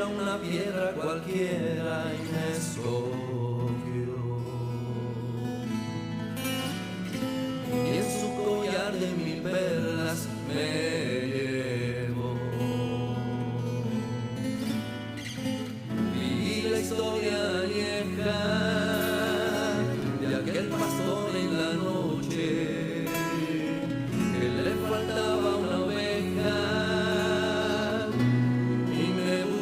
era una piedra cualquiera y me escogió. Y en su collar de 1000 perlas me llevó. Y la historia vieja de aquel pastor en la noche que le faltaba una oveja y me buscó.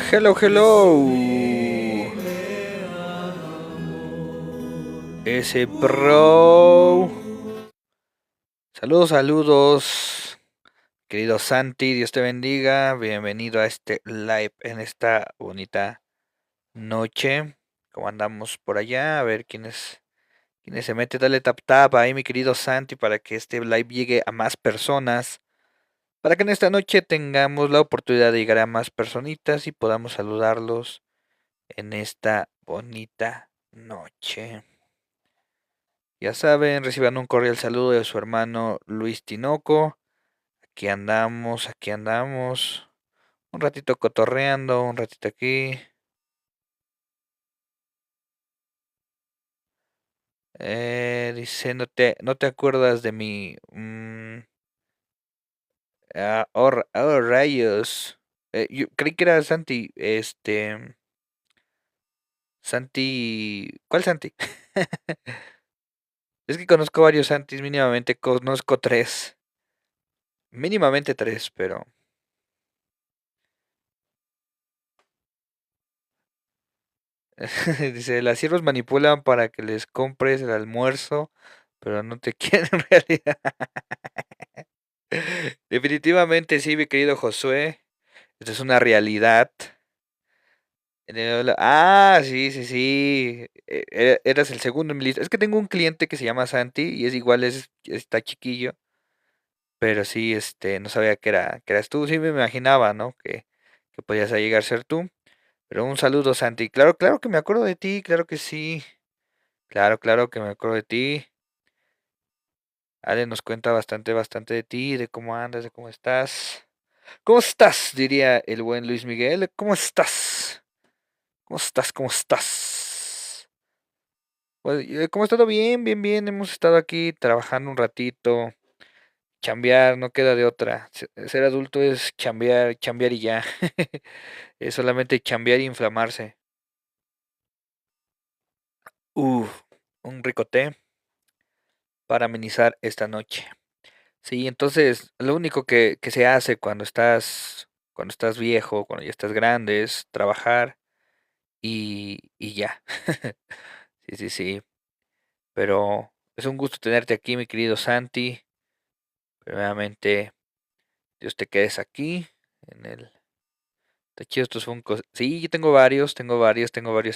Hello, hello. Ese bro. Saludos, saludos. Querido Santi, Dios te bendiga. Bienvenido a este live en esta bonita noche. ¿Cómo andamos por allá? A ver quiénes se mete. Dale tap tap ahí, mi querido Santi, para que este live llegue a más personas. Para que en esta noche tengamos la oportunidad de llegar a más personitas y podamos saludarlos en esta bonita noche. Ya saben, reciban un cordial saludo de su hermano Luis Tinoco. Aquí andamos, aquí andamos. Un ratito cotorreando, un ratito aquí. Dice, no te acuerdas de mí. Oh, rayos. Yo creí que era Santi. Santi. ¿Cuál Santi? Es que conozco varios Santis, mínimamente conozco tres. Mínimamente tres, pero. Dice, las siervas manipulan para que les compres el almuerzo, pero no te quieren en realidad. Definitivamente sí, mi querido Josué. Esto es una realidad. Sí, sí, sí. Eras el segundo en mi lista. Es que tengo un cliente que se llama Santi y es igual, está chiquillo. Pero sí, no sabía que eras tú. Sí me imaginaba, ¿no? Que podías llegar a ser tú. Pero un saludo, Santi. Claro, claro que me acuerdo de ti, claro que sí. Claro, claro que me acuerdo de ti. Ale nos cuenta bastante de ti, de cómo andas, de cómo estás. ¿Cómo estás? Diría el buen Luis Miguel. ¿Cómo estás? ¿Cómo estás? ¿Cómo estás? Pues, ¿cómo ha estado? Bien, bien, bien. Hemos estado aquí trabajando un ratito. Chambear, no queda de otra. Ser adulto es chambear, chambear y ya. Es solamente chambear y inflamarse. Uf, un rico té para amenizar esta noche. Sí, entonces lo único que se hace cuando estás viejo, cuando ya estás grande, es trabajar y ya. Sí, sí, sí. Pero es un gusto tenerte aquí, mi querido Santi. Primeramente, Dios te quedes aquí en el. Está chido estos Funkos. Sí, yo tengo varios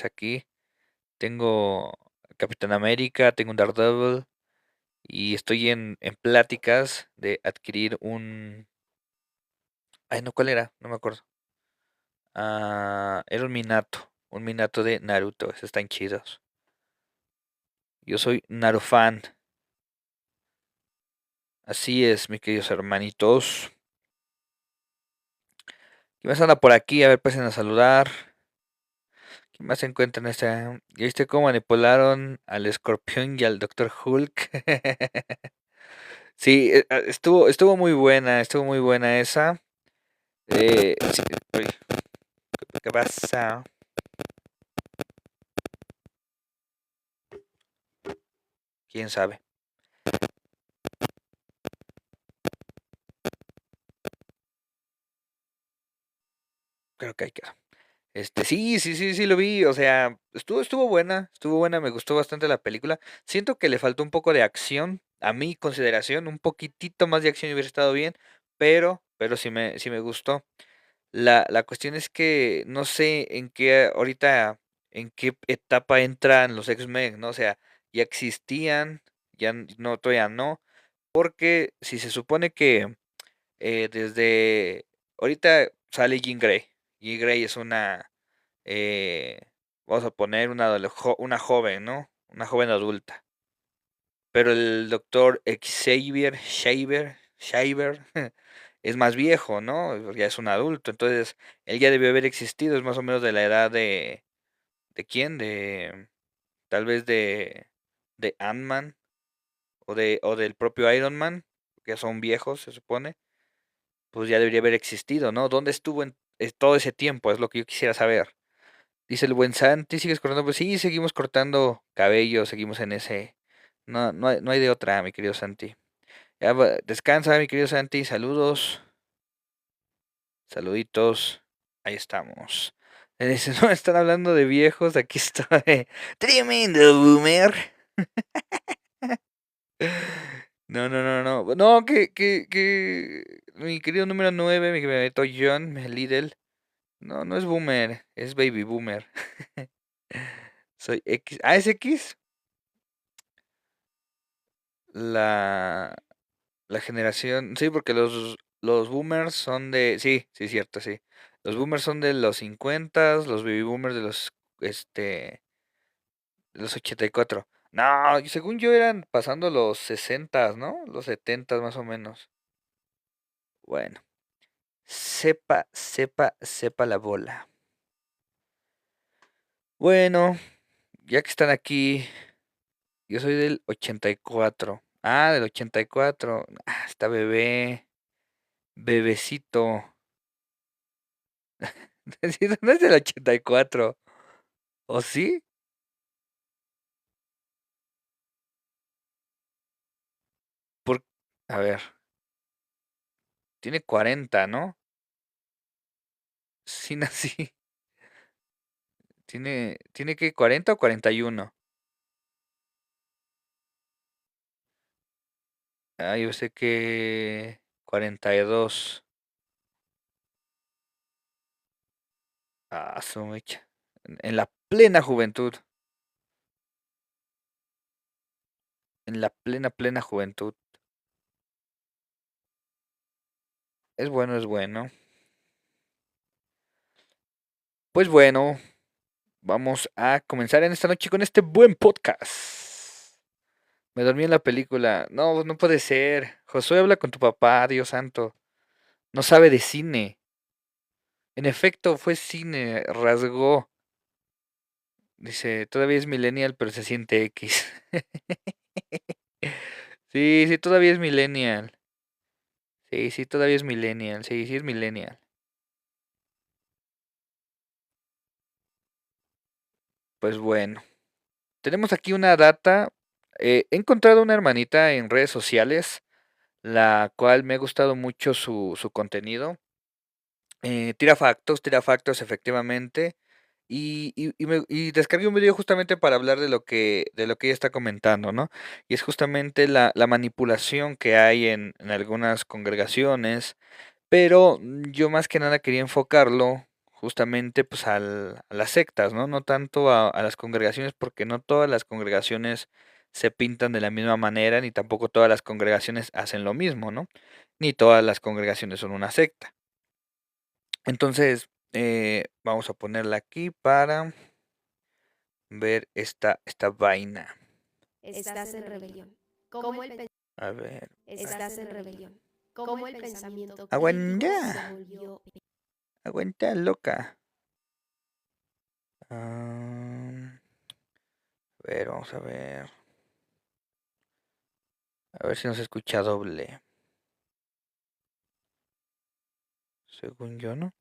aquí. Tengo Capitán América, tengo un Daredevil y estoy en pláticas de adquirir un. Ay, no, ¿cuál era? No me acuerdo. Era un Minato de Naruto, esos están chidos. Yo soy Narufan, así es, mis queridos hermanitos. ¿Qué más anda por aquí? A ver, pasen a saludar. ¿Qué más se encuentra en esta? ¿Ya viste cómo manipularon al Escorpión y al Doctor Hulk? Sí, estuvo muy buena esa. Sí, uy, ¿qué pasa? ¿Quién sabe? Creo que hay que... sí, lo vi, o sea, estuvo buena, me gustó bastante la película. Siento que le faltó un poco de acción, a mi consideración, un poquitito más de acción hubiera estado bien, pero sí me gustó. La cuestión es que no sé en qué etapa entran los X-Men, ¿no? O sea, ya existían, no, todavía no, porque si se supone que desde ahorita sale Jean Grey. Jean Grey es eh, vamos a poner una joven, ¿no? Una joven adulta. Pero el doctor Xavier es más viejo, ¿no? Ya es un adulto, entonces él ya debió haber existido, es más o menos de la edad ¿de quién? Tal vez de Ant-Man o del propio Iron Man, que son viejos, se supone. Pues ya debería haber existido, ¿no? ¿Dónde estuvo en todo ese tiempo? Es lo que yo quisiera saber. Dice el buen Santi, ¿sigues cortando? Pues sí, seguimos cortando cabello, seguimos en ese... No, no hay de otra, mi querido Santi. Descansa, mi querido Santi, saludos, saluditos, ahí estamos. Dice, no, están hablando de viejos, aquí estoy. Tremendo boomer. No, que mi querido número 9 mi querido John, Lidl. No, no es boomer, es baby boomer. Soy X. Ah, ¿es X? La, la generación. Sí, porque los boomers son de. Sí, sí, cierto, sí. Los boomers son de los 50, los baby boomers de de los 84. No, según yo eran pasando los 60, ¿no? Los 70 más o menos. Bueno, sepa la bola. Bueno, ya que están aquí, yo soy del 84. Ah, del 84. Ah, está bebecito. Sí, no es del 84. ¿O sí? Por, a ver, tiene 40, ¿no? Sí, nací. ¿Tiene que 40 o 41? Ah, yo sé que 42. Ah, su mecha. En la plena juventud. En la plena juventud. Es bueno, es bueno. Pues bueno, vamos a comenzar en esta noche con este buen podcast. Me dormí en la película. No, no puede ser. Josué, habla con tu papá, Dios santo. No sabe de cine. En efecto, fue cine, rasgó. Dice, todavía es millennial, pero se siente X. Sí, sí, todavía es millennial. Sí, sí, todavía es millennial. Sí, sí es millennial. Pues bueno, tenemos aquí una data. He encontrado una hermanita en redes sociales, la cual me ha gustado mucho su contenido. Tira factos efectivamente. Y descargué un video justamente para hablar de lo que ella está comentando, ¿no? Y es justamente la manipulación que hay en algunas congregaciones, pero yo más que nada quería enfocarlo justamente pues a las sectas, ¿no? No tanto a las congregaciones, porque no todas las congregaciones se pintan de la misma manera, ni tampoco todas las congregaciones hacen lo mismo, ¿no? Ni todas las congregaciones son una secta. Entonces, vamos a ponerla aquí para ver esta vaina. Estás en rebelión. Como el A ver. Estás en rebelión. Como el pensamiento crítico Aguanta. se volvió Aguanta, loca. Ah, a ver, vamos a ver. A ver si no se escucha doble. Según yo, ¿no?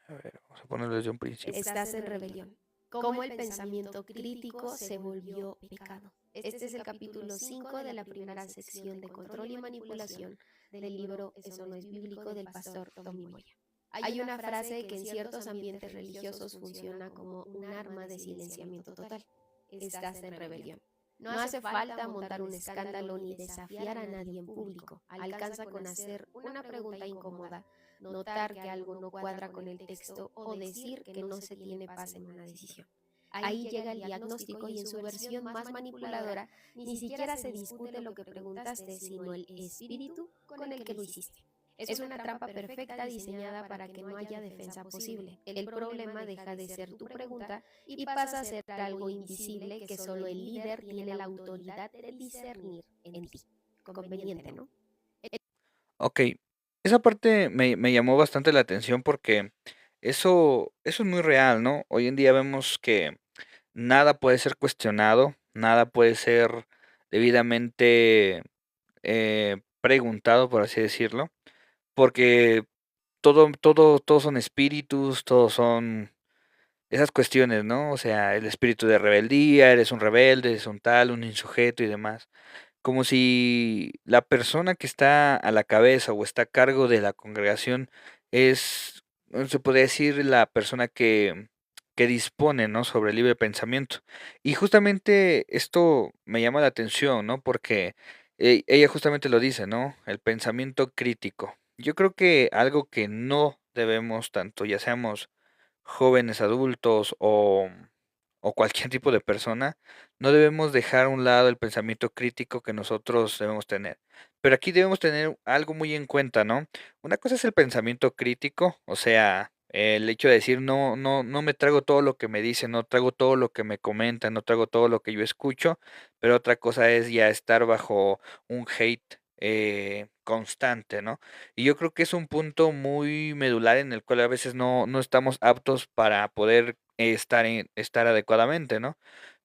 A ver, vamos a ponerlo desde un principio. Estás en rebelión. Cómo el pensamiento crítico se volvió pecado. Este es el capítulo 5 de la primera sección de control y manipulación del libro Eso no es bíblico del pastor Tommy Moya. Hay una frase que en ciertos ambientes religiosos funciona como un arma de silenciamiento total. Estás en rebelión. No hace falta montar un escándalo ni desafiar a nadie en público. Alcanza con hacer una pregunta incómoda, notar que algo no cuadra con el texto o decir que no se tiene paz en una decisión. Ahí llega el diagnóstico y en su versión más manipuladora ni siquiera se discute lo que preguntaste, sino el espíritu con el que lo hiciste. Es una trampa perfecta diseñada para que no haya defensa posible. El problema deja de ser tu pregunta y pasa a ser algo invisible que solo el líder tiene la autoridad de discernir en ti. Conveniente, ¿no? Ok, esa parte me llamó bastante la atención porque eso es muy real, ¿no? Hoy en día vemos que nada puede ser cuestionado, nada puede ser debidamente preguntado, por así decirlo, porque todos son espíritus, todos son esas cuestiones, ¿no? O sea, el espíritu de rebeldía, eres un rebelde, eres un tal, un insujeto y demás. Como si la persona que está a la cabeza o está a cargo de la congregación es, se podría decir, la persona que dispone, ¿no? Sobre el libre pensamiento. Y justamente esto me llama la atención, ¿no? Porque ella justamente lo dice, ¿no? El pensamiento crítico. Yo creo que algo que no debemos tanto, ya seamos jóvenes adultos o cualquier tipo de persona, no debemos dejar a un lado el pensamiento crítico que nosotros debemos tener. Pero aquí debemos tener algo muy en cuenta, ¿no? Una cosa es el pensamiento crítico, o sea, el hecho de decir no me trago todo lo que me dicen, no trago todo lo que me comentan, no trago todo lo que yo escucho, pero otra cosa es ya estar bajo un hate constante, ¿no? Y yo creo que es un punto muy medular en el cual a veces no estamos aptos para poder estar adecuadamente, ¿no?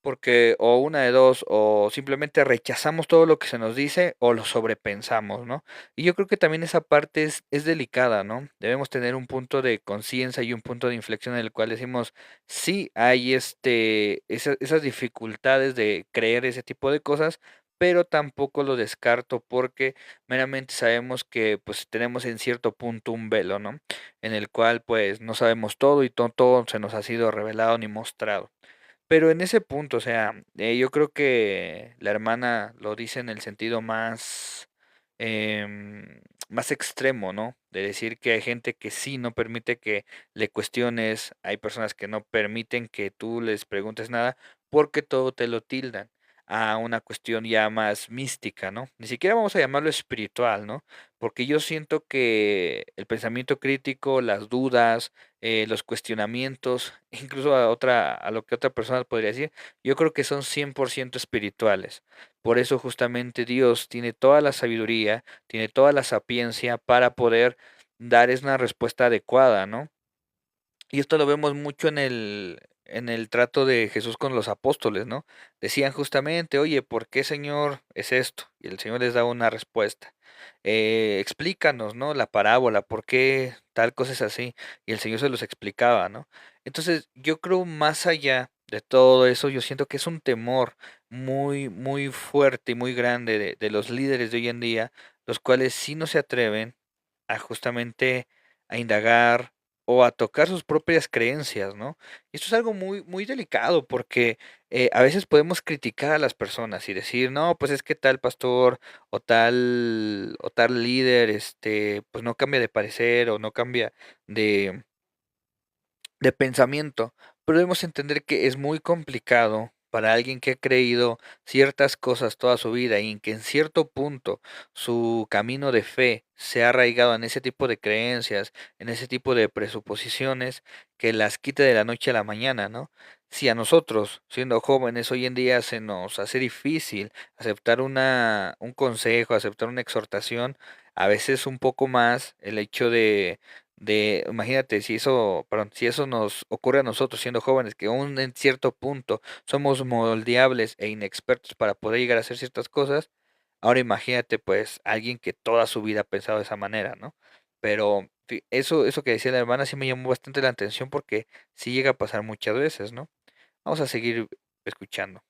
Porque o una de dos, o simplemente rechazamos todo lo que se nos dice o lo sobrepensamos, ¿no? Y yo creo que también esa parte es delicada, ¿no? Debemos tener un punto de conciencia y un punto de inflexión en el cual decimos, sí hay esas dificultades de creer ese tipo de cosas, pero tampoco lo descarto porque meramente sabemos que pues tenemos en cierto punto un velo, ¿no? En el cual pues no sabemos todo y todo se nos ha sido revelado ni mostrado. Pero en ese punto, o sea, yo creo que la hermana lo dice en el sentido más extremo, ¿no? De decir que hay gente que sí no permite que le cuestiones, hay personas que no permiten que tú les preguntes nada porque todo te lo tildan a una cuestión ya más mística, ¿no? Ni siquiera vamos a llamarlo espiritual, ¿no? Porque yo siento que el pensamiento crítico, las dudas, los cuestionamientos, incluso a lo que otra persona podría decir, yo creo que son 100% espirituales. Por eso justamente Dios tiene toda la sabiduría, tiene toda la sapiencia para poder dar una respuesta adecuada, ¿no? Y esto lo vemos mucho en el trato de Jesús con los apóstoles, ¿no? Decían justamente, oye, ¿por qué, Señor, es esto? Y el Señor les daba una respuesta. Explícanos, ¿no? La parábola, ¿por qué tal cosa es así? Y el Señor se los explicaba, ¿no? Entonces, yo creo más allá de todo eso, yo siento que es un temor muy, muy fuerte y muy grande de los líderes de hoy en día, los cuales sí no se atreven a justamente a indagar o a tocar sus propias creencias, ¿no? Y esto es algo muy, muy delicado porque a veces podemos criticar a las personas y decir, no, pues es que tal pastor o tal líder, pues no cambia de parecer o no cambia de, de pensamiento, pero debemos entender que es muy complicado para alguien que ha creído ciertas cosas toda su vida y en que en cierto punto su camino de fe se ha arraigado en ese tipo de creencias, en ese tipo de presuposiciones, que las quite de la noche a la mañana, ¿no? Si a nosotros, siendo jóvenes, hoy en día se nos hace difícil aceptar un consejo, aceptar una exhortación, a veces un poco más el hecho Imagínate, si eso nos ocurre a nosotros siendo jóvenes, que aún en cierto punto somos moldeables e inexpertos para poder llegar a hacer ciertas cosas, ahora imagínate pues alguien que toda su vida ha pensado de esa manera, ¿no? Pero eso que decía la hermana sí me llamó bastante la atención porque sí llega a pasar muchas veces, ¿no? Vamos a seguir escuchando.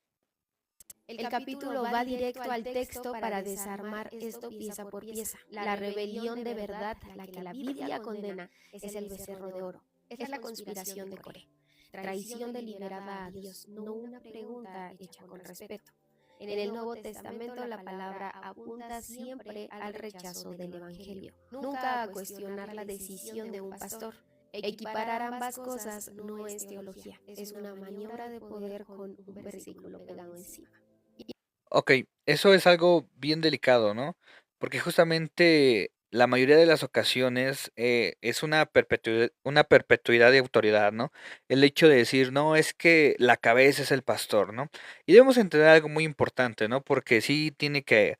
El capítulo va directo al texto para desarmar esto pieza por pieza. La rebelión de verdad, la que la Biblia condena, es el becerro de oro. Es la conspiración de Coré. Traición deliberada a Dios, no una pregunta hecha con respeto. En el Nuevo Testamento la palabra apunta siempre al rechazo del Evangelio, nunca a cuestionar la decisión de un pastor. Equiparar ambas cosas no es teología, es una maniobra de poder con un versículo pegado encima. Ok, eso es algo bien delicado, ¿no? Porque justamente la mayoría de las ocasiones es una perpetuidad de autoridad, ¿no? El hecho de decir, no, es que la cabeza es el pastor, ¿no? Y debemos entender algo muy importante, ¿no? Porque sí tiene que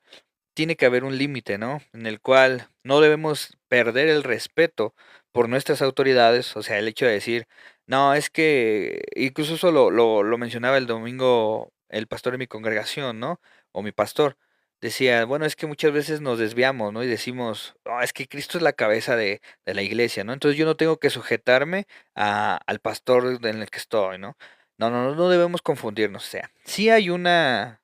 haber un límite, ¿no? En el cual no debemos perder el respeto por nuestras autoridades, o sea, el hecho de decir, no, es que, incluso eso lo mencionaba el domingo el pastor de mi congregación, ¿no? O mi pastor, decía, bueno, es que muchas veces nos desviamos, ¿no? Y decimos, no, es que Cristo es la cabeza de la iglesia, ¿no? Entonces yo no tengo que sujetarme al pastor en el que estoy, ¿no? No debemos confundirnos, o sea, sí hay una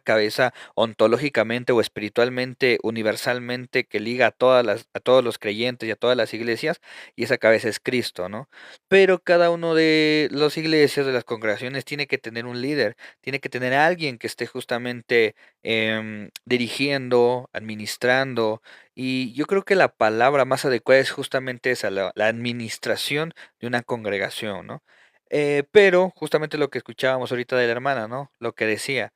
cabeza ontológicamente o espiritualmente, universalmente, que liga a todos los creyentes y a todas las iglesias, y esa cabeza es Cristo, ¿no? Pero cada uno de las iglesias, de las congregaciones, tiene que tener un líder, tiene que tener a alguien que esté justamente dirigiendo, administrando, y yo creo que la palabra más adecuada es justamente esa, la administración de una congregación, ¿no? Pero justamente lo que escuchábamos ahorita de la hermana, ¿no? Lo que decía.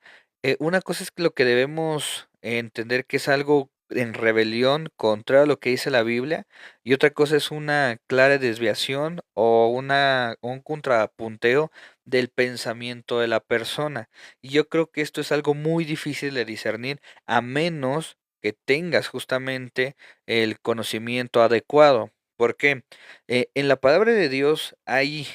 Una cosa es lo que debemos entender que es algo en rebelión contra lo que dice la Biblia, y otra cosa es una clara desviación o un contrapunteo del pensamiento de la persona. Y yo creo que esto es algo muy difícil de discernir a menos que tengas justamente el conocimiento adecuado. ¿Por qué? En la palabra de Dios hay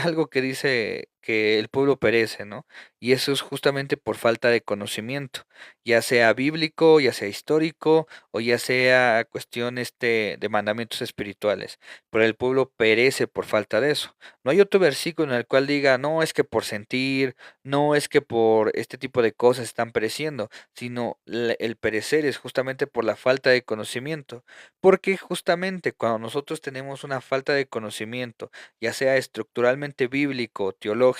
algo que dice que el pueblo perece, ¿no? Y eso es justamente por falta de conocimiento, ya sea bíblico, ya sea histórico, o ya sea cuestión de mandamientos espirituales. Pero el pueblo perece por falta de eso. No hay otro versículo en el cual diga, no es que por sentir, no es que por este tipo de cosas están pereciendo, sino el perecer es justamente por la falta de conocimiento. Porque justamente cuando nosotros tenemos una falta de conocimiento, ya sea estructuralmente bíblico, teológico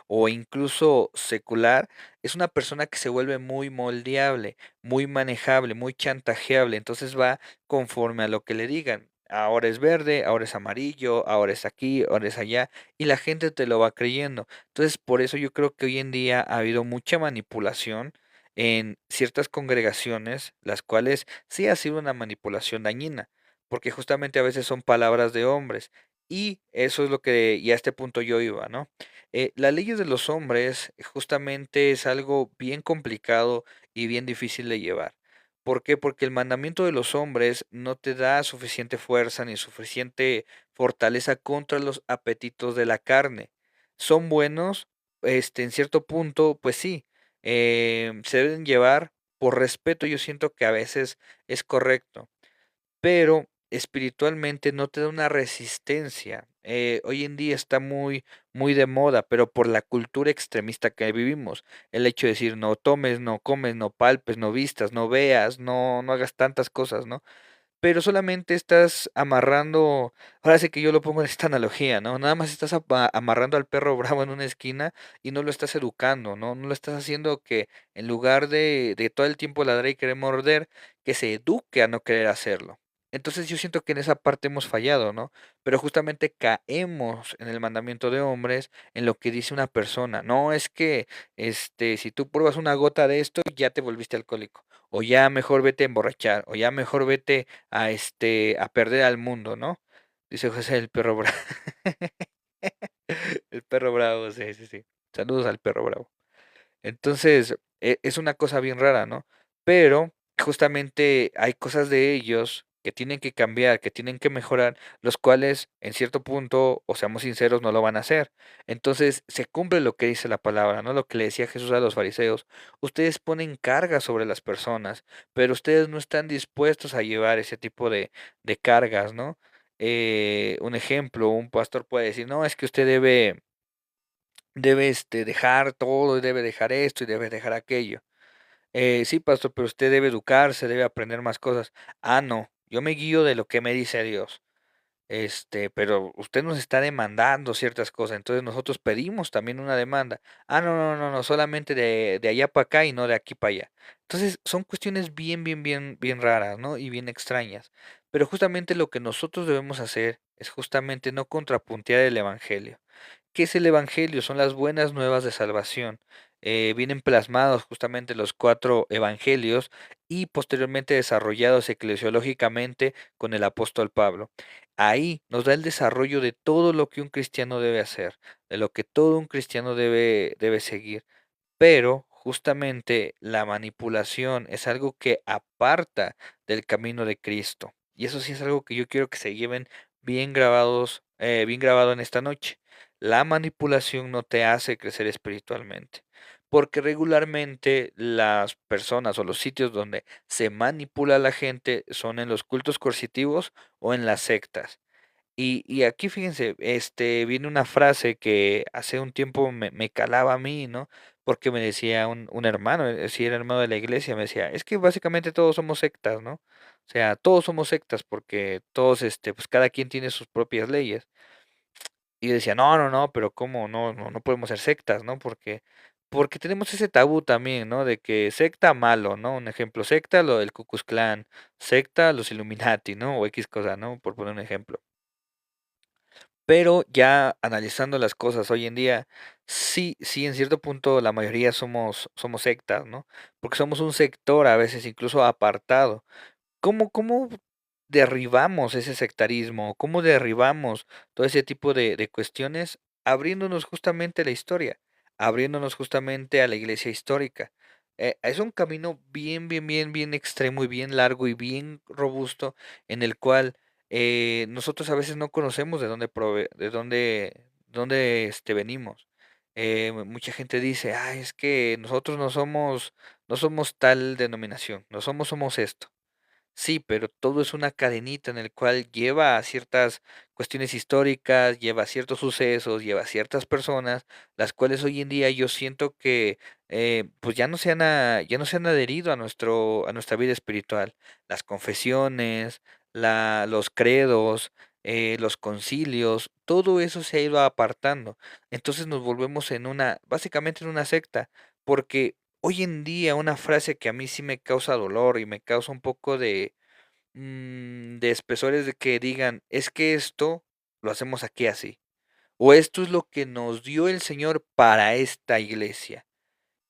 o incluso secular, es una persona que se vuelve muy moldeable, muy manejable, muy chantajeable, entonces va conforme a lo que le digan. Ahora es verde, ahora es amarillo, ahora es aquí, ahora es allá, y la gente te lo va creyendo. Entonces, por eso yo creo que hoy en día ha habido mucha manipulación en ciertas congregaciones, las cuales sí ha sido una manipulación dañina, porque justamente a veces son palabras de hombres. Y eso es lo que, y a este punto yo iba, ¿no? Las leyes de los hombres justamente es algo bien complicado y bien difícil de llevar. ¿Por qué? Porque el mandamiento de los hombres no te da suficiente fuerza ni suficiente fortaleza contra los apetitos de la carne. Son buenos, en cierto punto, pues sí, se deben llevar por respeto, yo siento que a veces es correcto, pero espiritualmente no te da una resistencia. Hoy en día está muy de moda, pero por la cultura extremista que vivimos, el hecho de decir no tomes, no comes, no palpes, no vistas, no veas, no hagas tantas cosas, ¿no? Pero solamente estás amarrando, ahora sí que yo lo pongo en esta analogía, ¿no? Nada más estás amarrando al perro bravo en una esquina y no lo estás educando, ¿no? No lo estás haciendo que en lugar de todo el tiempo ladrar y querer morder, que se eduque a no querer hacerlo. Entonces yo siento que en esa parte hemos fallado, ¿no? Pero justamente caemos en el mandamiento de hombres, en lo que dice una persona. No es que, si tú pruebas una gota de esto, ya te volviste alcohólico. O ya mejor vete a emborrachar, o ya mejor vete a perder al mundo, ¿no? Dice José el perro bravo. El perro bravo, sí, sí, sí. Saludos al perro bravo. Entonces, es una cosa bien rara, ¿no? Pero justamente hay cosas de ellos que tienen que cambiar, que tienen que mejorar, los cuales en cierto punto, o seamos sinceros, no lo van a hacer. Entonces se cumple lo que dice la palabra, ¿no? Lo que le decía Jesús a los fariseos. Ustedes ponen cargas sobre las personas, pero ustedes no están dispuestos a llevar ese tipo de cargas, ¿no? Un ejemplo, un pastor puede decir, no, es que usted debe dejar todo, y debe dejar esto y debe dejar aquello. Sí, pastor, pero usted debe educarse, debe aprender más cosas. Ah, no, yo me guío de lo que me dice Dios. Pero usted nos está demandando ciertas cosas, entonces nosotros pedimos también una demanda. Ah, no, no, no, no, solamente de allá para acá y no de aquí para allá. Entonces son cuestiones bien, bien, bien, bien raras, ¿no? Y bien extrañas. Pero justamente lo que nosotros debemos hacer es justamente no contrapuntear el evangelio. ¿Qué es el Evangelio? Son las buenas nuevas de salvación. Vienen plasmados justamente los cuatro evangelios y posteriormente desarrollados eclesiológicamente con el apóstol Pablo. Ahí nos da el desarrollo de todo lo que un cristiano debe hacer, de lo que todo un cristiano debe seguir. Pero justamente la manipulación es algo que aparta del camino de Cristo. Y eso sí es algo que yo quiero que se lleven bien grabados, bien grabado en esta noche. La manipulación no te hace crecer espiritualmente. Porque regularmente las personas o los sitios donde se manipula a la gente son en los cultos coercitivos o en las sectas. Y aquí fíjense, viene una frase que hace un tiempo me calaba a mí, ¿no? Porque me decía un hermano, si era hermano de la iglesia, me decía, es que básicamente todos somos sectas, ¿no? O sea, todos somos sectas porque todos, pues cada quien tiene sus propias leyes. Y yo decía, no, no, no, pero ¿cómo? No, no, no podemos ser sectas, ¿no? Porque tenemos ese tabú también, ¿no? De que secta malo, ¿no? Un ejemplo, secta lo del Ku Klux Klan, secta los Illuminati, ¿no? O X cosa, ¿no? Por poner un ejemplo. Pero ya analizando las cosas hoy en día, sí, sí, en cierto punto la mayoría somos sectas, ¿no? Porque somos un sector a veces incluso apartado. ¿Cómo derribamos ese sectarismo? ¿Cómo derribamos todo ese tipo de cuestiones? Abriéndonos justamente a la historia, abriéndonos justamente a la iglesia histórica. Es un camino bien, bien, bien, bien extremo y bien largo y bien robusto en el cual nosotros a veces no conocemos de dónde venimos. Mucha gente dice, ah, es que nosotros no somos tal denominación, no somos esto. Sí, pero todo es una cadenita en el cual lleva a ciertas cuestiones históricas, lleva a ciertos sucesos, lleva a ciertas personas, las cuales hoy en día yo siento que pues ya no se han adherido a nuestra vida espiritual. Las confesiones, los credos, los concilios, todo eso se ha ido apartando. Entonces nos volvemos básicamente en una secta, porque hoy en día una frase que a mí sí me causa dolor y me causa un poco de espesores de que digan, es que esto lo hacemos aquí así, o esto es lo que nos dio el Señor para esta iglesia.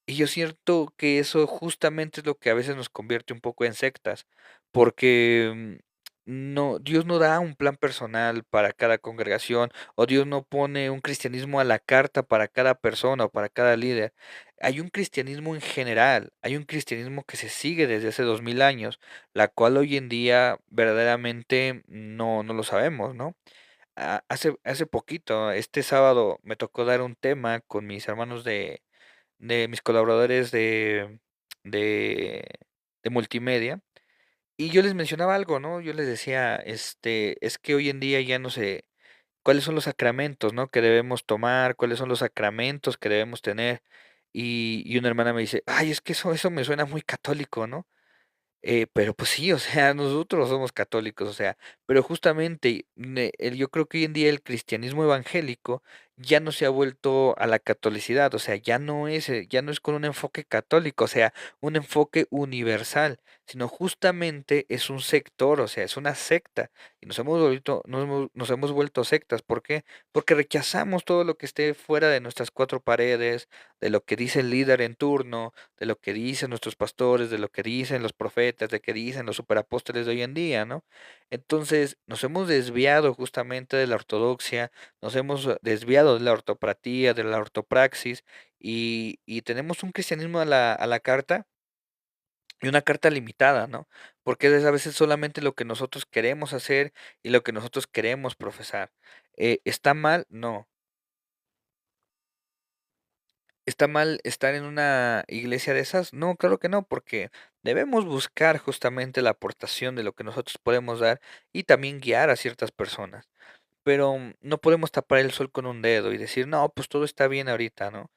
Y yo siento que eso justamente es lo que a veces nos convierte un poco en sectas, porque no, Dios no da un plan personal para cada congregación, o Dios no pone un cristianismo a la carta para cada persona o para cada líder. Hay un cristianismo en general, hay un cristianismo que se sigue desde hace 2000 años, la cual hoy en día verdaderamente no lo sabemos, ¿no? Hace poquito, este sábado, me tocó dar un tema con mis hermanos de mis colaboradores de, de multimedia, y yo les mencionaba algo, ¿no? Yo les decía, es que hoy en día ya no sé cuáles son los sacramentos, ¿no? Que debemos tomar, cuáles son los sacramentos que debemos tener. Y una hermana me dice, ay, es que eso me suena muy católico, ¿no? Pero pues sí, o sea, nosotros somos católicos, o sea, pero justamente yo creo que hoy en día el cristianismo evangélico ya no se ha vuelto a la catolicidad, o sea, ya no es con un enfoque católico, o sea, un enfoque universal, sino justamente es un sector, o sea, es una secta, y nos hemos vuelto sectas. ¿Por qué? Porque rechazamos todo lo que esté fuera de nuestras cuatro paredes, de lo que dice el líder en turno, de lo que dicen nuestros pastores, de lo que dicen los profetas, de lo que dicen los superapóstoles de hoy en día, ¿no? Entonces, nos hemos desviado justamente de la ortodoxia, nos hemos desviado de la ortopratía, de la ortopraxis, y tenemos un cristianismo a la carta y una carta limitada, ¿no? Porque es a veces solamente lo que nosotros queremos hacer y lo que nosotros queremos profesar. ¿Está mal? No. ¿Está mal estar en una iglesia de esas? No, claro que no, porque debemos buscar justamente la aportación de lo que nosotros podemos dar y también guiar a ciertas personas. Pero no podemos tapar el sol con un dedo y decir, no, pues todo está bien ahorita, ¿no?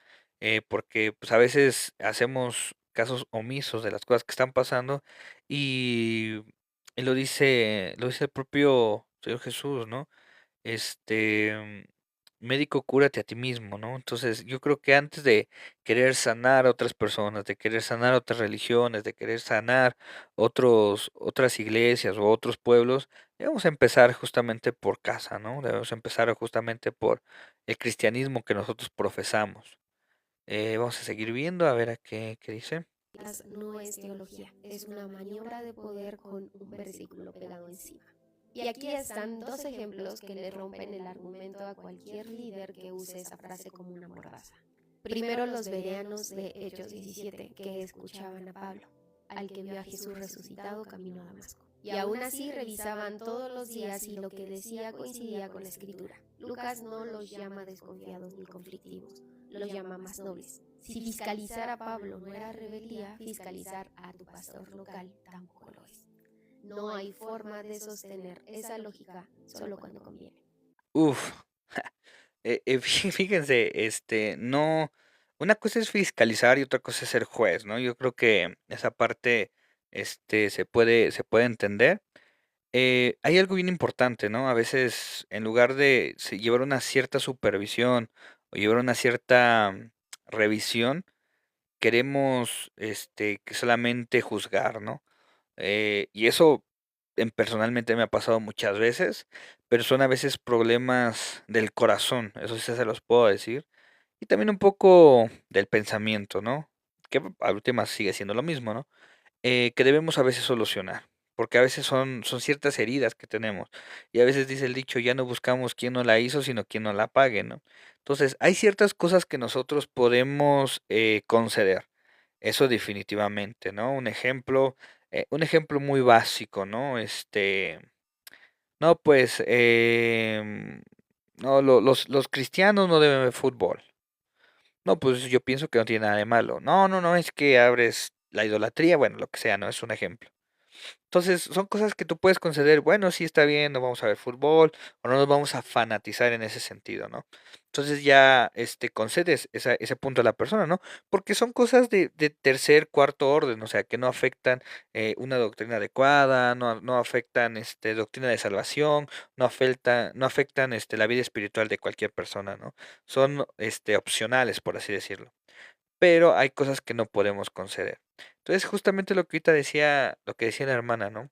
Porque pues a veces hacemos casos omisos de las cosas que están pasando y, lo dice el propio Señor Jesús, ¿no? Este, médico, cúrate a ti mismo, ¿no? Entonces, yo creo que antes de querer sanar a otras personas, de querer sanar otras religiones, de querer sanar otras iglesias o otros pueblos, debemos empezar justamente por casa, ¿no? Debemos empezar justamente por el cristianismo que nosotros profesamos. Vamos a seguir viendo a ver a qué dice. No es teología, es una maniobra de poder con un versículo pegado encima. Y aquí están dos ejemplos que le rompen el argumento a cualquier líder que use esa frase como una mordaza. Primero los bereanos de Hechos 17, que escuchaban a Pablo, al que vio a Jesús resucitado camino a Damasco. Y aún así revisaban todos los días si lo que decía coincidía con la escritura. Lucas no los llama desconfiados ni conflictivos, los llama más nobles. Si fiscalizar a Pablo no era rebeldía, fiscalizar a tu pastor local tampoco lo es. No hay forma de sostener esa lógica solo cuando conviene. Uf, fíjense, no, una cosa es fiscalizar y otra cosa es ser juez, ¿no? Yo creo que esa parte, se puede entender. Hay algo bien importante, ¿no? A veces, en lugar de llevar una cierta supervisión o llevar una cierta revisión, queremos, que solamente juzgar, ¿no? Y eso personalmente me ha pasado muchas veces, pero son a veces problemas del corazón, eso sí se los puedo decir, y también un poco del pensamiento, ¿no? Que al última sigue siendo lo mismo, ¿no? Que debemos a veces solucionar, porque a veces son ciertas heridas que tenemos, y a veces dice el dicho, ya no buscamos quién no la hizo, sino quién no la pague, ¿no? Entonces, hay ciertas cosas que nosotros podemos conceder, eso definitivamente, ¿no? Un ejemplo muy básico, ¿no? No, pues, no, los cristianos no deben ver fútbol. No, pues yo pienso que no tiene nada de malo. No, no, no, es que abres la idolatría, bueno, lo que sea, ¿no? Es un ejemplo. Entonces, son cosas que tú puedes conceder, bueno, sí está bien, no vamos a ver fútbol, o no nos vamos a fanatizar en ese sentido, ¿no? Entonces ya concedes ese punto a la persona, ¿no? Porque son cosas de tercer, cuarto orden, o sea, que no afectan una doctrina adecuada, no afectan doctrina de salvación, no afectan la vida espiritual de cualquier persona, ¿no? Son opcionales, por así decirlo, pero hay cosas que no podemos conceder. Entonces, justamente lo que decía la hermana, ¿no?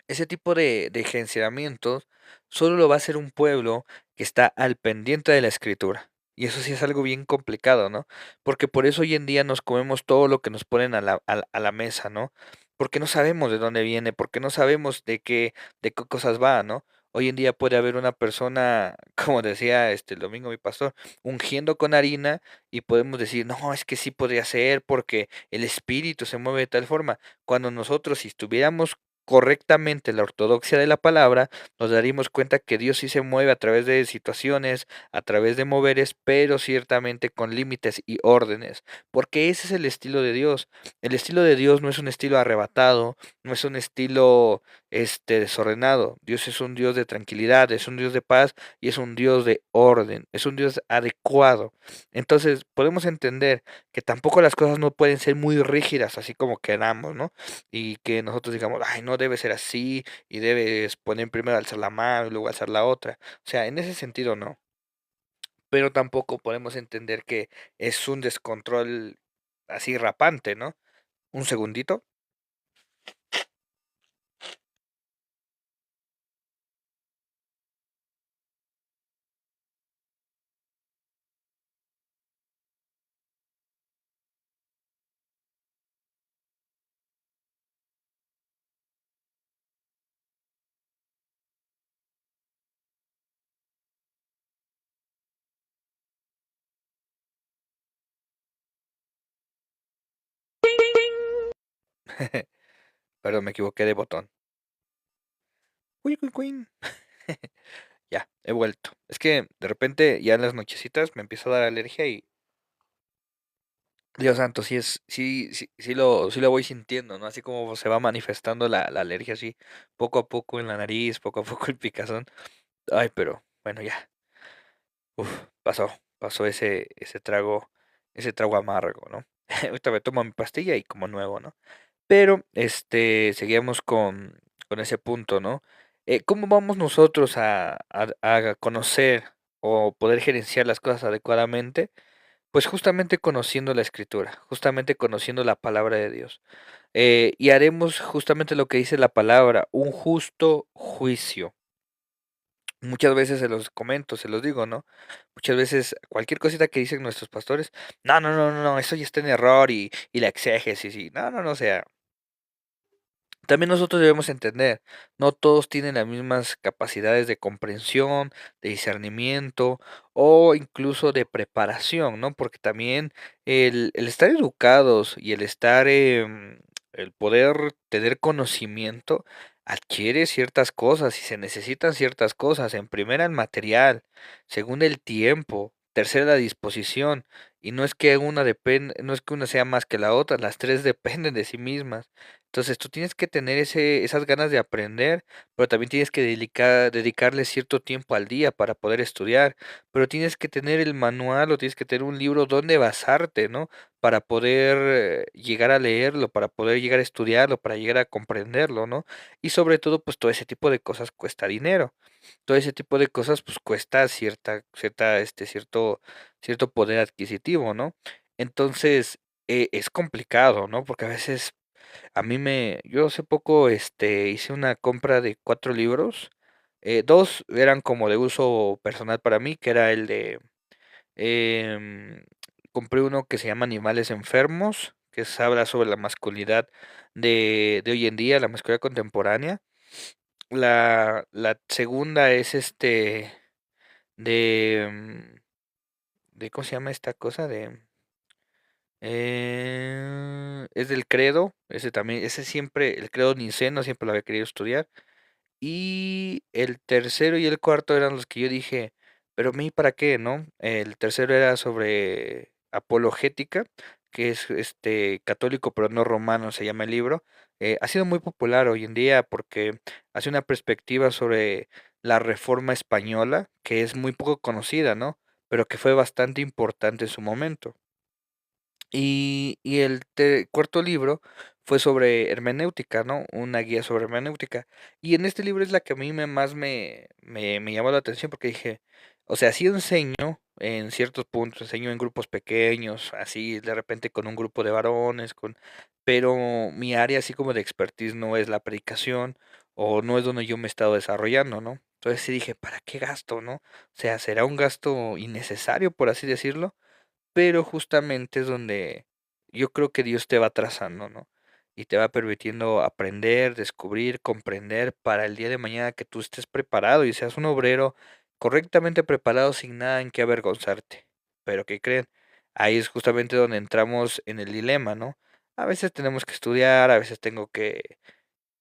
Ese tipo de enjuiciamientos solo lo va a hacer un pueblo que está al pendiente de la escritura. Y eso sí es algo bien complicado, ¿no? Porque por eso hoy en día nos comemos todo lo que nos ponen a la mesa, ¿no? Porque no sabemos de dónde viene, porque no sabemos de qué cosas va, ¿no? Hoy en día puede haber una persona, como decía el domingo mi pastor, ungiendo con harina y podemos decir, no, es que sí podría ser porque el espíritu se mueve de tal forma. Cuando nosotros, si estuviéramos correctamente la ortodoxia de la palabra, nos daríamos cuenta que Dios sí se mueve a través de situaciones, a través de moveres, pero ciertamente con límites y órdenes, porque ese es el estilo de Dios. El estilo de Dios no es un estilo arrebatado, no es un estilo desordenado. Dios es un Dios de tranquilidad, es un Dios de paz y es un Dios de orden, es un Dios adecuado. Entonces, podemos entender que tampoco las cosas no pueden ser muy rígidas, así como queramos, ¿no? Y que nosotros digamos, ay, no debe ser así, y debes poner primero alzar la mano y luego alzar la otra. O sea, en ese sentido no. Pero tampoco podemos entender que es un descontrol así rapante, ¿no? Un segundito. Perdón, me equivoqué de botón. Uy, uy, uy. Ya, he vuelto. Es que de repente ya en las nochecitas me empieza a dar alergia y Dios santo, sí lo voy sintiendo, ¿no? Así como se va manifestando la alergia así, poco a poco en la nariz, poco a poco el picazón. Ay, pero bueno, ya. Pasó ese trago amargo, ¿no? Ahorita me tomo mi pastilla y como nuevo, ¿no? Pero, seguíamos con ese punto, ¿no? ¿Cómo vamos nosotros a conocer o poder gerenciar las cosas adecuadamente? Pues justamente conociendo la escritura, justamente conociendo la palabra de Dios. Y haremos justamente lo que dice la palabra, un justo juicio. Muchas veces se los comento, se los digo, ¿no? Muchas veces cualquier cosita que dicen nuestros pastores, no, no, no, no, no, eso ya está en error y la exégesis y no, no, no, o sea, también nosotros debemos entender, no todos tienen las mismas capacidades de comprensión, de discernimiento o incluso de preparación, ¿no? Porque también el estar educados y el poder tener conocimiento adquiere ciertas cosas y se necesitan ciertas cosas. En primera, el material, segunda, el tiempo, tercera, la disposición. Y no es que una sea más que la otra, las tres dependen de sí mismas. Entonces tú tienes que tener esas ganas de aprender, pero también tienes que dedicarle cierto tiempo al día para poder estudiar, pero tienes que tener el manual o tienes que tener un libro donde basarte, ¿no? Para poder llegar a leerlo, para poder llegar a estudiarlo, para llegar a comprenderlo, ¿no? Y sobre todo, pues todo ese tipo de cosas cuesta dinero. Todo ese tipo de cosas, pues cuesta cierto poder adquisitivo, ¿no? Entonces, es complicado, ¿no? Porque a veces yo hace poco, hice una compra de 4 libros. Dos eran como de uso personal para mí, que era em, compré uno que se llama Animales Enfermos, habla sobre la masculinidad de hoy en día, la masculinidad contemporánea. La segunda es de, mm, ¿cómo se llama esta cosa? Es del credo, ese también, ese siempre, el credo niceno siempre lo había querido estudiar. Y el tercero y el cuarto eran los que yo dije, pero a mí para qué, ¿no? El tercero era sobre apologética, que es católico pero no romano, se llama el libro. Ha sido muy popular hoy en día porque hace una perspectiva sobre la Reforma española, que es muy poco conocida, ¿no? Pero que fue bastante importante en su momento. Y el cuarto libro fue sobre hermenéutica, ¿no? Una guía sobre hermenéutica. Y en este libro es la que a mí me llamó la atención porque dije, o sea, sí enseño en ciertos puntos, enseño en grupos pequeños, así de repente con un grupo de varones, pero mi área así como de expertise no es la predicación o no es donde yo me he estado desarrollando, ¿no? Entonces sí dije, ¿para qué gasto, no? O sea, ¿será un gasto innecesario, por así decirlo? Pero justamente es donde yo creo que Dios te va trazando, ¿no? Y te va permitiendo aprender, descubrir, comprender para el día de mañana que tú estés preparado y seas un obrero correctamente preparado sin nada en qué avergonzarte. Pero ¿qué creen? Ahí es justamente donde entramos en el dilema, ¿no? A veces tenemos que estudiar, a veces tengo que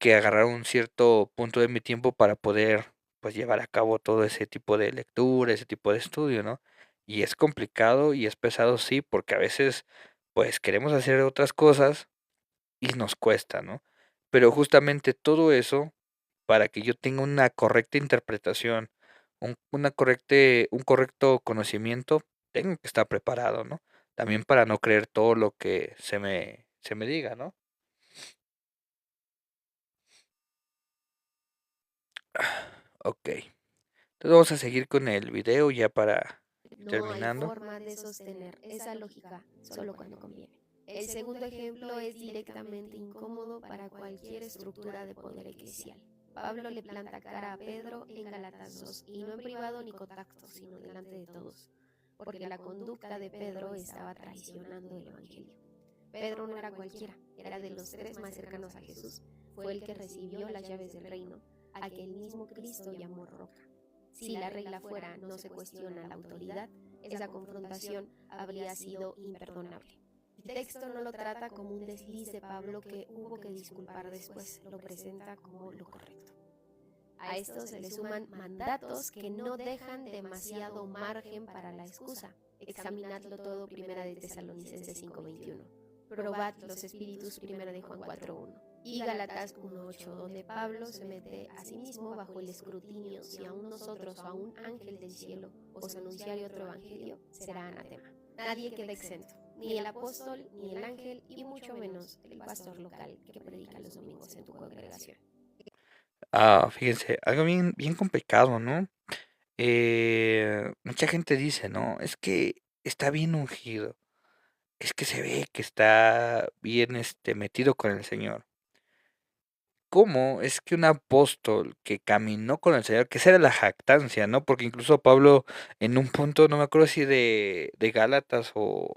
agarrar un cierto punto de mi tiempo para poder pues llevar a cabo todo ese tipo de lectura, ese tipo de estudio, ¿no? Y es complicado y es pesado, sí, porque a veces pues queremos hacer otras cosas y nos cuesta, ¿no? Pero justamente todo eso, para que yo tenga una correcta interpretación, un correcto conocimiento, tengo que estar preparado, ¿no? También para no creer todo lo que se me diga, ¿no? Ok. Entonces vamos a seguir con el video ya para ir No hay terminando. forma de sostener esa lógica solo cuando conviene. El segundo ejemplo es directamente incómodo para cualquier estructura de poder eclesial. Pablo le planta cara a Pedro en Gálatas 2, y no en privado ni contacto, sino delante de todos, porque la conducta de Pedro estaba traicionando el Evangelio. Pedro no era cualquiera, era de los tres más cercanos a Jesús, fue el que recibió las llaves del reino, a que el mismo Cristo llamó roca. Si la regla fuera no se cuestiona la autoridad, esa confrontación habría sido imperdonable. El texto no lo trata como un desliz de Pablo que hubo que disculpar después, lo presenta como lo correcto. A esto se le suman mandatos que no dejan demasiado margen para la excusa. Examinadlo todo, Primera de Tesalonicenses 5:21. Probad los espíritus, Primera de Juan 4:1. Y Gálatas 1:8, donde Pablo se mete a sí mismo bajo el escrutinio si a un nosotros o a un ángel del cielo os anunciare otro evangelio, será anatema. Nadie queda exento, ni el apóstol, ni el ángel, y mucho menos el pastor local que predica los domingos en tu congregación. Fíjense, algo bien, bien complicado, ¿no? Mucha gente dice, ¿no? Es que está bien ungido, es que se ve que está bien metido con el Señor. ¿Cómo es que un apóstol que caminó con el Señor, que esa era la jactancia, ¿no? Porque incluso Pablo en un punto, no me acuerdo si de Gálatas o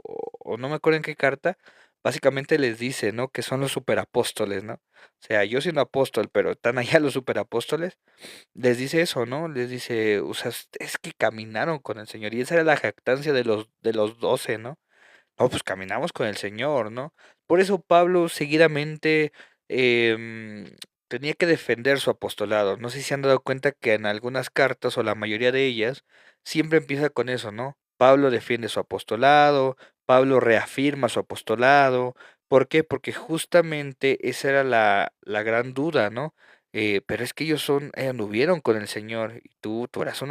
no me acuerdo en qué carta, básicamente les dice, ¿no? Que son los superapóstoles, ¿no? O sea, yo siendo apóstol, pero están allá los superapóstoles, les dice eso, ¿no? Les dice, o sea, es que caminaron con el Señor y esa era la jactancia de los 12, ¿no? No, pues caminamos con el Señor, ¿no? Por eso Pablo seguidamente em, tenía que defender su apostolado. No sé si se han dado cuenta que en algunas cartas, o la mayoría de ellas, siempre empieza con eso, ¿no? Pablo defiende su apostolado, Pablo reafirma su apostolado. ¿Por qué? Porque justamente esa era la gran duda, ¿no? Pero es que ellos anduvieron con el Señor y tú eras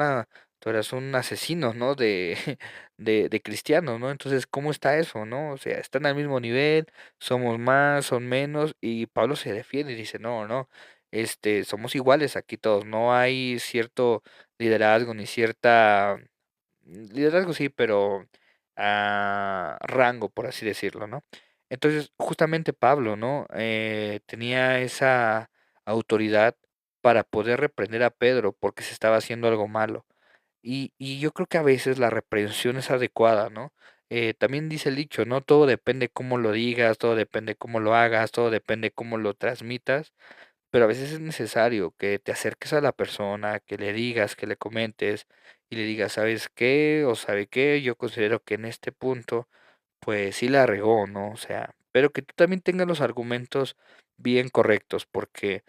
un asesino, ¿no? De cristianos, ¿no? Entonces, ¿cómo está eso, no? O sea, están al mismo nivel, somos más, son menos, y Pablo se defiende y dice, no, no, somos iguales aquí todos, no hay cierto liderazgo ni cierta, liderazgo sí, pero rango, por así decirlo, ¿no? Entonces, justamente Pablo, ¿no? Tenía esa autoridad para poder reprender a Pedro porque se estaba haciendo algo malo. Y yo creo que a veces la reprensión es adecuada, ¿no? También dice el dicho, ¿no? Todo depende cómo lo digas, todo depende cómo lo hagas, todo depende cómo lo transmitas, pero a veces es necesario que te acerques a la persona, que le digas, que le comentes y le digas, ¿sabes qué? O ¿sabe qué? Yo considero que en este punto, pues sí la regó, ¿no? O sea, pero que tú también tengas los argumentos bien correctos, porque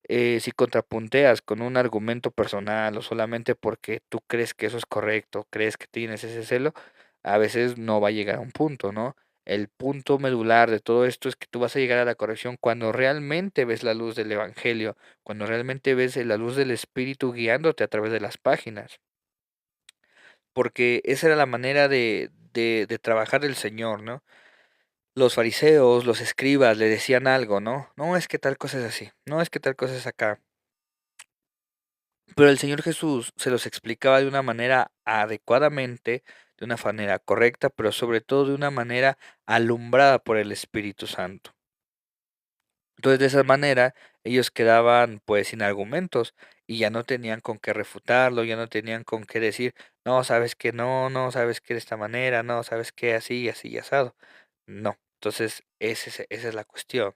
si contrapunteas con un argumento personal o solamente porque tú crees que eso es correcto, crees que tienes ese celo, a veces no va a llegar a un punto, ¿no? El punto medular de todo esto es que tú vas a llegar a la corrección cuando realmente ves la luz del Evangelio, cuando realmente ves la luz del Espíritu guiándote a través de las páginas, porque esa era la manera de trabajar el Señor, ¿no? Los fariseos, los escribas le decían algo, ¿no? No es que tal cosa es así, no es que tal cosa es acá. Pero el Señor Jesús se los explicaba de una manera adecuadamente, de una manera correcta, pero sobre todo de una manera alumbrada por el Espíritu Santo. Entonces, de esa manera, ellos quedaban pues sin argumentos y ya no tenían con qué refutarlo, ya no tenían con qué decir, no, sabes que no, no, sabes que de esta manera, no, sabes que así, así y asado. No. Entonces, esa es la cuestión.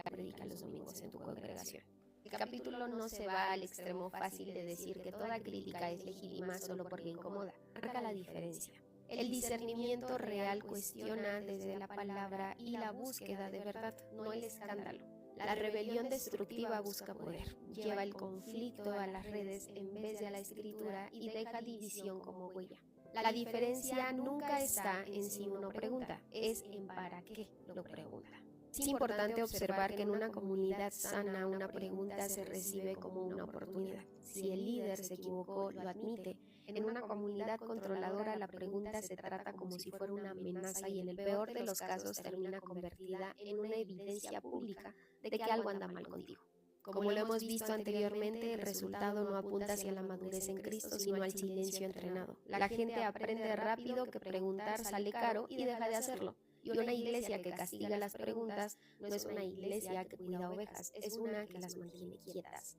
Predica los domingos en tu congregación. El capítulo no se va al extremo fácil de decir que toda crítica es legítima solo porque incomoda. Marca la diferencia. El discernimiento real cuestiona desde la palabra y la búsqueda de verdad, no el escándalo. La rebelión destructiva busca poder, lleva el conflicto a las redes en vez de a la escritura y deja división como huella. La diferencia nunca está en si uno pregunta, es en para qué lo pregunta. Es importante observar que en una comunidad sana una pregunta se recibe como una oportunidad. Si el líder se equivocó, lo admite. En una comunidad controladora la pregunta se trata como si fuera una amenaza y en el peor de los casos termina convertida en una evidencia pública de que algo anda mal contigo. Como lo hemos visto anteriormente, el resultado no apunta hacia la madurez en Cristo, sino al silencio entrenado. La gente aprende rápido que preguntar sale caro y deja de hacerlo. Y una iglesia que castiga las preguntas no es una iglesia que cuida ovejas, es una que las mantiene quietas.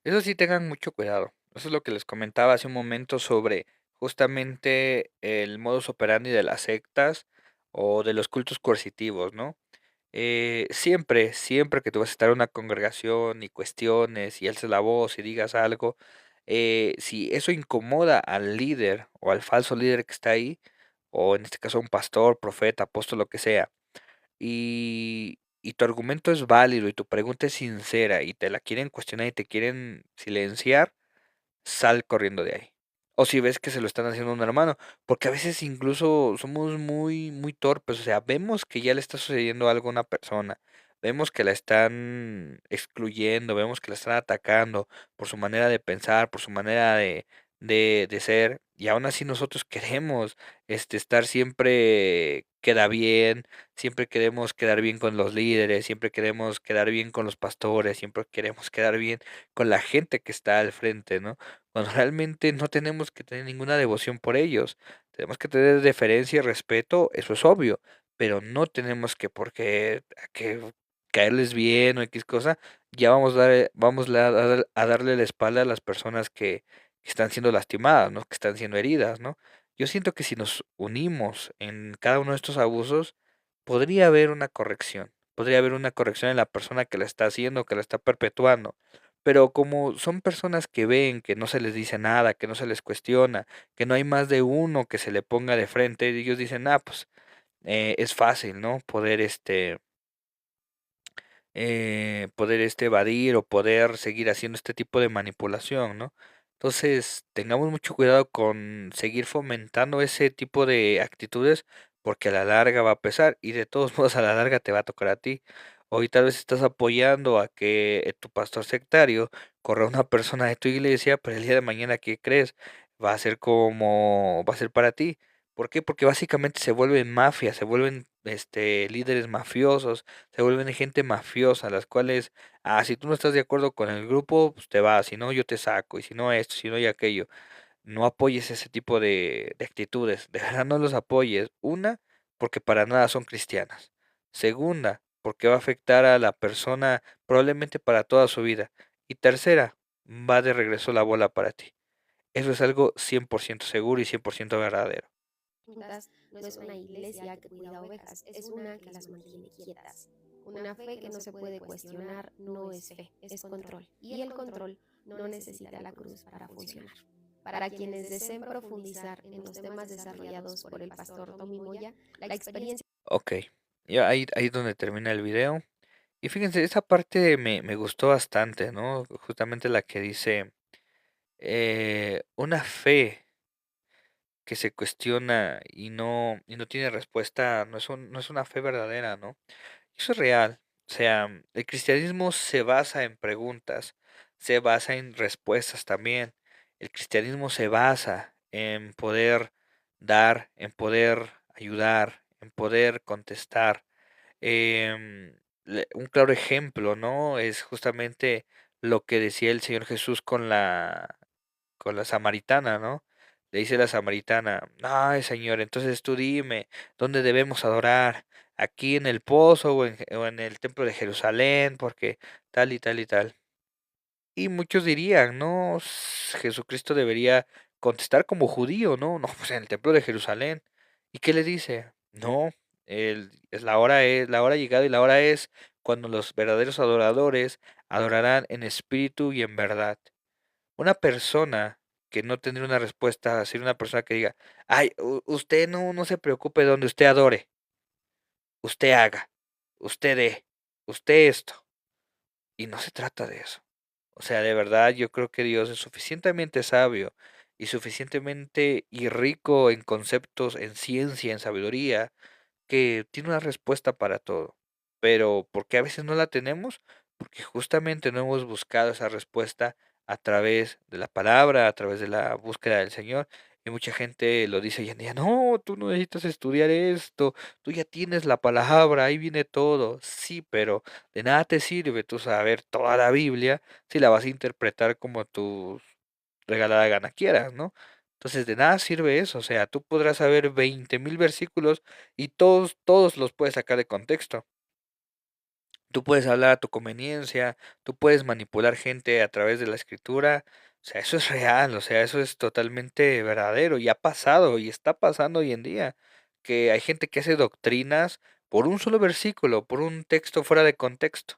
Eso sí, tengan mucho cuidado. Eso es lo que les comentaba hace un momento sobre justamente el modus operandi de las sectas o de los cultos coercitivos, ¿no? Siempre, siempre que tú vas a estar en una congregación y cuestiones y alces la voz y digas algo, si eso incomoda al líder o al falso líder que está ahí, o en este caso a un pastor, profeta, apóstol, lo que sea, y tu argumento es válido y tu pregunta es sincera y te la quieren cuestionar y te quieren silenciar, sal corriendo de ahí. O si ves que se lo están haciendo a un hermano, porque a veces incluso somos muy torpes, o sea, vemos que ya le está sucediendo algo a una persona, vemos que la están excluyendo, vemos que la están atacando por su manera de pensar, por su manera de ser, y aún así nosotros queremos estar siempre queda bien, siempre queremos quedar bien con los líderes, siempre queremos quedar bien con los pastores, siempre queremos quedar bien con la gente que está al frente, ¿no? Cuando realmente no tenemos que tener ninguna devoción por ellos. Tenemos que tener deferencia y respeto, eso es obvio, pero no tenemos que porque que caerles bien o X cosa, ya vamos a darle la espalda a las personas que están siendo lastimadas, ¿no? Que están siendo heridas, ¿no? Yo siento que si nos unimos en cada uno de estos abusos, podría haber una corrección. Podría haber una corrección en la persona que la está haciendo, que la está perpetuando. Pero como son personas que ven que no se les dice nada, que no se les cuestiona, que no hay más de uno que se le ponga de frente, ellos dicen, ah, pues es fácil, ¿no? Poder evadir o poder seguir haciendo este tipo de manipulación, ¿no? Entonces, tengamos mucho cuidado con seguir fomentando ese tipo de actitudes porque a la larga va a pesar y de todos modos a la larga te va a tocar a ti. Hoy tal vez estás apoyando a que tu pastor sectario corra a una persona de tu iglesia, pero el día de mañana, ¿qué crees? Va a ser para ti. ¿Por qué? Porque básicamente se vuelven mafias, se vuelven líderes mafiosos, se vuelven gente mafiosa, las cuales, si tú no estás de acuerdo con el grupo, pues te vas, si no, yo te saco, y si no esto, si no y aquello. No apoyes ese tipo de actitudes, de verdad no los apoyes. Una, porque para nada son cristianas. Segunda, porque va a afectar a la persona probablemente para toda su vida. Y tercera, va de regreso la bola para ti. Eso es algo 100% seguro y 100% verdadero. Juntas no es una iglesia que cuida ovejas, es una que las mantiene quietas. Una fe que no se puede cuestionar no es fe, es control. Y el control no necesita la cruz para funcionar. Para quienes deseen profundizar en los temas desarrollados por el pastor Tommy Moya, la experiencia... Ok, ya ahí es donde termina el video. Y fíjense, esa parte me gustó bastante, ¿no? Justamente la que dice, una fe que se cuestiona y no tiene respuesta, no es una fe verdadera, ¿no? Eso es real. O sea, el cristianismo se basa en preguntas, se basa en respuestas también. El cristianismo se basa en poder dar, en poder ayudar, en poder contestar. Un claro ejemplo, ¿no? Es justamente lo que decía el Señor Jesús con la samaritana, ¿no? Le dice la samaritana, ay Señor, entonces tú dime, ¿dónde debemos adorar? ¿Aquí en el pozo o en el templo de Jerusalén? Porque tal y tal y tal. Y muchos dirían, no, Jesucristo debería contestar como judío, ¿no? No, pues en el templo de Jerusalén. ¿Y qué le dice? No, la hora ha llegado y la hora es cuando los verdaderos adoradores adorarán en espíritu y en verdad. Una persona que no tendría una respuesta, sería una persona que diga, ay, usted no se preocupe de donde usted adore, usted haga, usted dé, usted esto. Y no se trata de eso. O sea, de verdad yo creo que Dios es suficientemente sabio y suficientemente y rico en conceptos, en ciencia, en sabiduría, que tiene una respuesta para todo. Pero ¿por qué a veces no la tenemos? Porque justamente no hemos buscado esa respuesta a través de la palabra, a través de la búsqueda del Señor. Y mucha gente lo dice hoy en día, no, tú no necesitas estudiar esto, tú ya tienes la palabra, ahí viene todo. Sí, pero de nada te sirve tú saber toda la Biblia si la vas a interpretar como tu regalada gana quieras, ¿no? Entonces de nada sirve eso, o sea, tú podrás saber 20.000 versículos y todos los puedes sacar de contexto. Tú puedes hablar a tu conveniencia, tú puedes manipular gente a través de la escritura, o sea, eso es real, o sea, eso es totalmente verdadero y ha pasado y está pasando hoy en día, que hay gente que hace doctrinas por un solo versículo, por un texto fuera de contexto.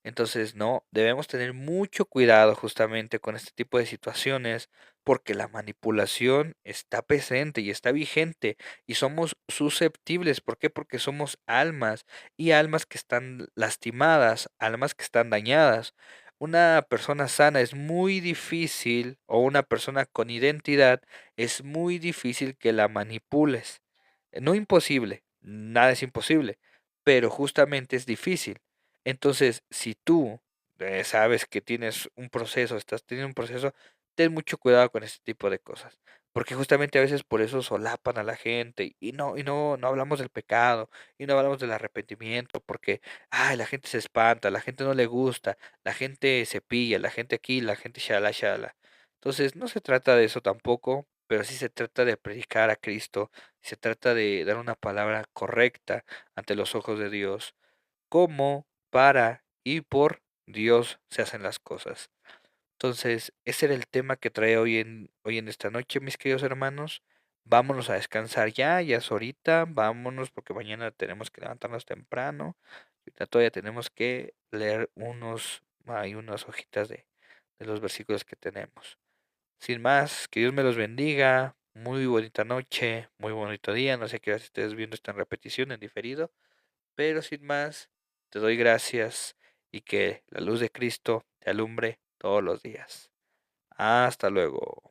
Entonces, no, debemos tener mucho cuidado justamente con este tipo de situaciones porque la manipulación está presente y está vigente y somos susceptibles. ¿Por qué? Porque somos almas y almas que están lastimadas, almas que están dañadas. Una persona sana es muy difícil, o una persona con identidad es muy difícil que la manipules. No imposible, nada es imposible, pero justamente es difícil. Entonces, si tú sabes que tienes un proceso, estás teniendo un proceso, ten mucho cuidado con este tipo de cosas, porque justamente a veces por eso solapan a la gente y no hablamos del pecado y no hablamos del arrepentimiento, porque ay, la gente se espanta, la gente no le gusta, la gente se pilla, la gente aquí, la gente shala shala. Entonces, no se trata de eso tampoco, pero sí se trata de predicar a Cristo, se trata de dar una palabra correcta ante los ojos de Dios, cómo, para y por Dios se hacen las cosas. Entonces, ese era el tema que trae hoy en esta noche, mis queridos hermanos. Vámonos a descansar ya, ya es ahorita, vámonos porque mañana tenemos que levantarnos temprano. Ahorita todavía tenemos que leer hay unas hojitas de los versículos que tenemos. Sin más, que Dios me los bendiga. Muy bonita noche, muy bonito día. No sé qué hora estés viendo esta en repetición, en diferido. Pero sin más, te doy gracias y que la luz de Cristo te alumbre todos los días. Hasta luego.